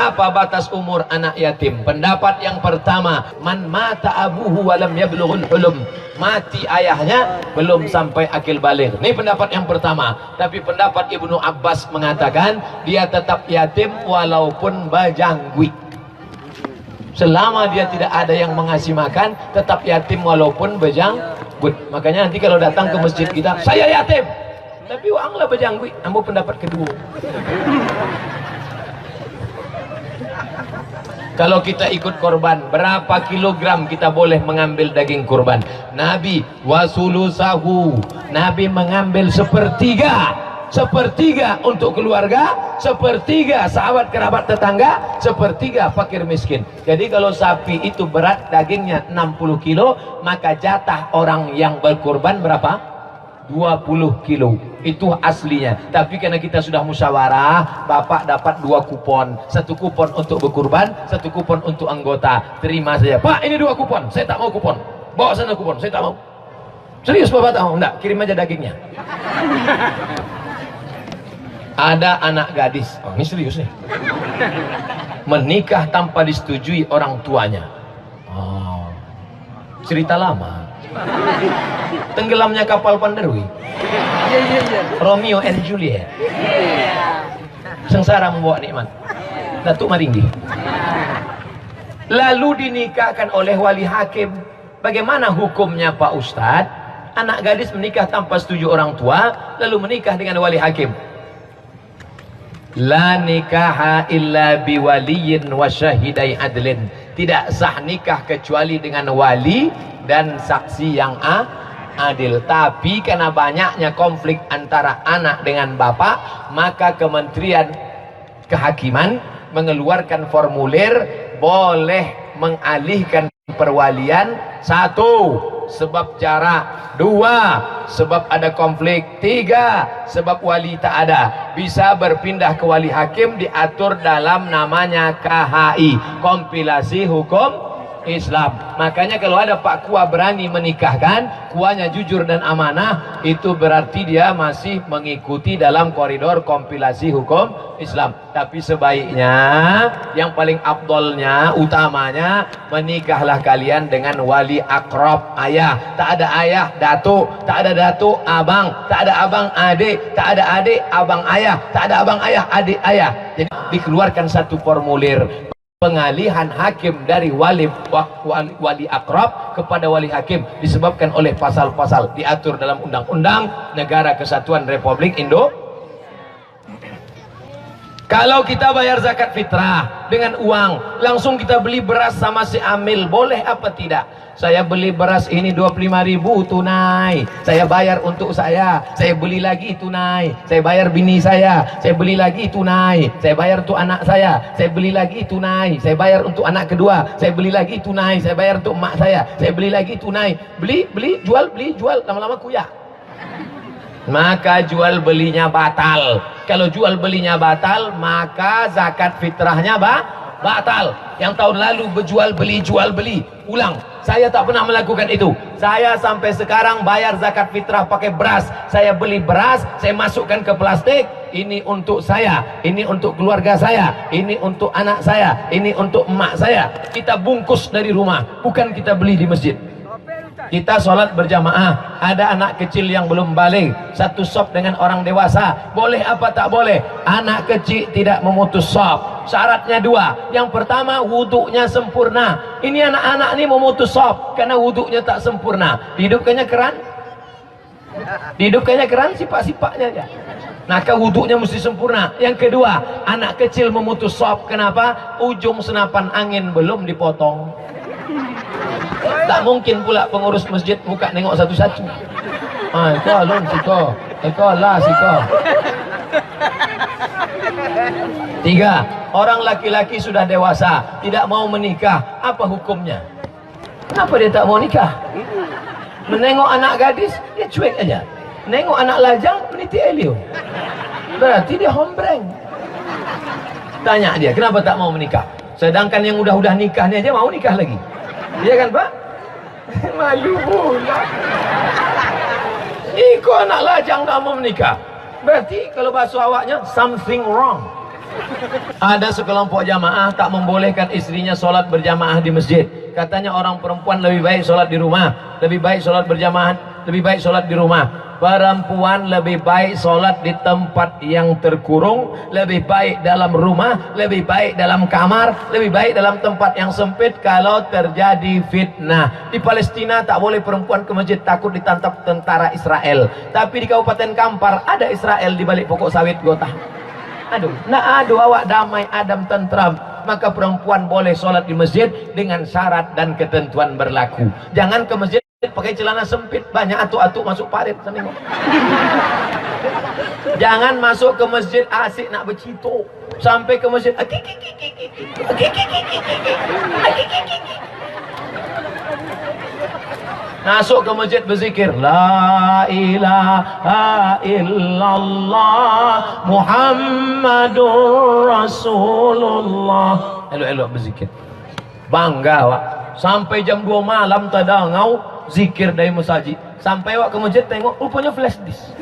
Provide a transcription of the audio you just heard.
Berapa batas umur anak yatim? Pendapat yang pertama, man mata abuhu walam yablughul hulum. Mati ayahnya belum sampai akil baligh. Ini pendapat yang pertama. Tapi pendapat Ibnu Abbas mengatakan dia tetap yatim walaupun bajangwi. Selama dia tidak ada yang mengasih makan, tetap yatim walaupun bajangwi. Makanya nanti kalau datang ke masjid kita, saya yatim. Tapi uanglah bajangwi. Ambo pendapat kedua. Kalau kita ikut korban, berapa kilogram kita boleh mengambil daging kurban? Nabi wasulusahu, Nabi mengambil sepertiga untuk keluarga, sepertiga sahabat kerabat tetangga, sepertiga fakir miskin. Jadi kalau sapi itu berat dagingnya 60 kilo, maka jatah orang yang berkurban berapa? 20 kilo. Itu aslinya. Tapi karena kita sudah musyawarah, bapak dapat 2 kupon, 1 kupon untuk berkurban, 1 kupon untuk anggota. Terima saja. Pak, ini 2 kupon, saya tak mau kupon. Bawa sana kupon, saya tak mau. Serius bapak tak mau? Enggak, kirim aja dagingnya. Ada anak gadis, oh, ini serius nih, menikah tanpa disetujui orang tuanya. Oh, cerita lama. Tenggelamnya kapal Panderwi, Romeo and Juliet, sengsara membawa nikmat, Datuk Maringgi. Lalu dinikahkan oleh wali hakim. Bagaimana hukumnya Pak Ustadz? Anak gadis menikah tanpa setuju orang tua, lalu menikah dengan wali hakim. La nikaha illa biwaliyin wa syahidai adlin. Tidak sah nikah kecuali dengan wali dan saksi yang adil. Tapi karena banyaknya konflik antara anak dengan bapak, maka Kementerian Kehakiman mengeluarkan formulir boleh mengalihkan perwalian. 1, sebab jarak. 2, sebab ada konflik. 3, sebab wali tak ada. Bisa berpindah ke wali hakim, diatur dalam namanya KHI, kompilasi hukum Islam. Makanya kalau ada Pak Kua berani menikahkan, kuanya jujur dan amanah, itu berarti dia masih mengikuti dalam koridor kompilasi hukum Islam. Tapi sebaiknya, yang paling afdolnya, utamanya, menikahlah kalian dengan wali akrab ayah. Tak ada ayah, datuk. Tak ada datuk, abang. Tak ada abang, adik. Tak ada adik, abang ayah. Tak ada abang ayah, adik ayah. Jadi dikeluarkan satu formulir pengalihan hakim dari wali akrab kepada wali hakim, disebabkan oleh pasal-pasal diatur dalam Undang-Undang Negara Kesatuan Republik Indonesia. Kalau kita bayar zakat fitrah dengan uang, langsung kita beli beras sama si amil, boleh apa tidak? Saya beli beras ini 25.000 tunai, saya bayar untuk saya beli lagi tunai, saya bayar bini saya beli lagi tunai, saya bayar untuk anak saya beli lagi tunai, saya bayar untuk anak kedua, saya beli lagi tunai, saya bayar untuk emak saya beli lagi tunai. Beli, jual, lama-lama kuyak. Maka jual belinya batal. Kalau jual belinya batal, maka zakat fitrahnya batal. Yang tahun lalu berjual beli, ulang. Saya tak pernah melakukan itu. Saya sampai sekarang bayar zakat fitrah pakai beras. Saya beli beras, saya masukkan ke plastik. Ini untuk saya, ini untuk keluarga saya, ini untuk anak saya, ini untuk emak saya. Kita bungkus dari rumah, bukan kita beli di masjid. Kita sholat berjamaah, ada anak kecil yang belum balik, satu sop dengan orang dewasa, boleh apa tak boleh? Anak kecil tidak memutus sop. Syaratnya 2. Yang pertama, wuduknya sempurna. Ini anak-anak ini memutus sop karena wuduknya tak sempurna. Dihidupkannya keran, sipak-sipaknya aja. Maka wuduknya mesti sempurna. Yang kedua, anak kecil memutus sop. Kenapa? Ujung senapan angin belum dipotong. Tak mungkin pula pengurus masjid buka nengok satu-satu. Iko alun siko, iko lah siko. 3. Orang laki-laki sudah dewasa tidak mau menikah, apa hukumnya? Kenapa dia tak mau nikah? Menengok anak gadis dia cuek aja, nengok anak lajang meniti elio, berarti dia hombreng. Tanya dia kenapa tak mau menikah, sedangkan yang udah nikah ni aja mau nikah lagi. Iya kan Pak? Malu pula. Iko anak lajang tak mau menikah, berarti kalau bahasa awaknya something wrong. Ada sekelompok jamaah tak membolehkan istrinya sholat berjamaah di masjid. Katanya orang perempuan lebih baik sholat di rumah, lebih baik sholat berjamaah, lebih baik sholat di rumah. Perempuan lebih baik sholat di tempat yang terkurung, lebih baik dalam rumah, lebih baik dalam kamar, lebih baik dalam tempat yang sempit kalau terjadi fitnah. Di Palestina tak boleh perempuan ke masjid, takut ditangkap tentara Israel. Tapi di Kabupaten Kampar ada Israel di balik pokok sawit gotah. Aduh, awak damai, adem, tentram. Maka perempuan boleh sholat di masjid dengan syarat dan ketentuan berlaku. Jangan ke masjid pakai celana sempit, banyak atuk-atuk masuk parit. Jangan masuk ke masjid asik nak bercito, sampai ke masjid masuk ke masjid berzikir la ilaha illallah Muhammadur Rasulullah, elok-elok berzikir, bangga wak. Sampai jam 2 malam tadangau zikir dari masjid, sampai wak ke masjid tengok rupanya flash disk.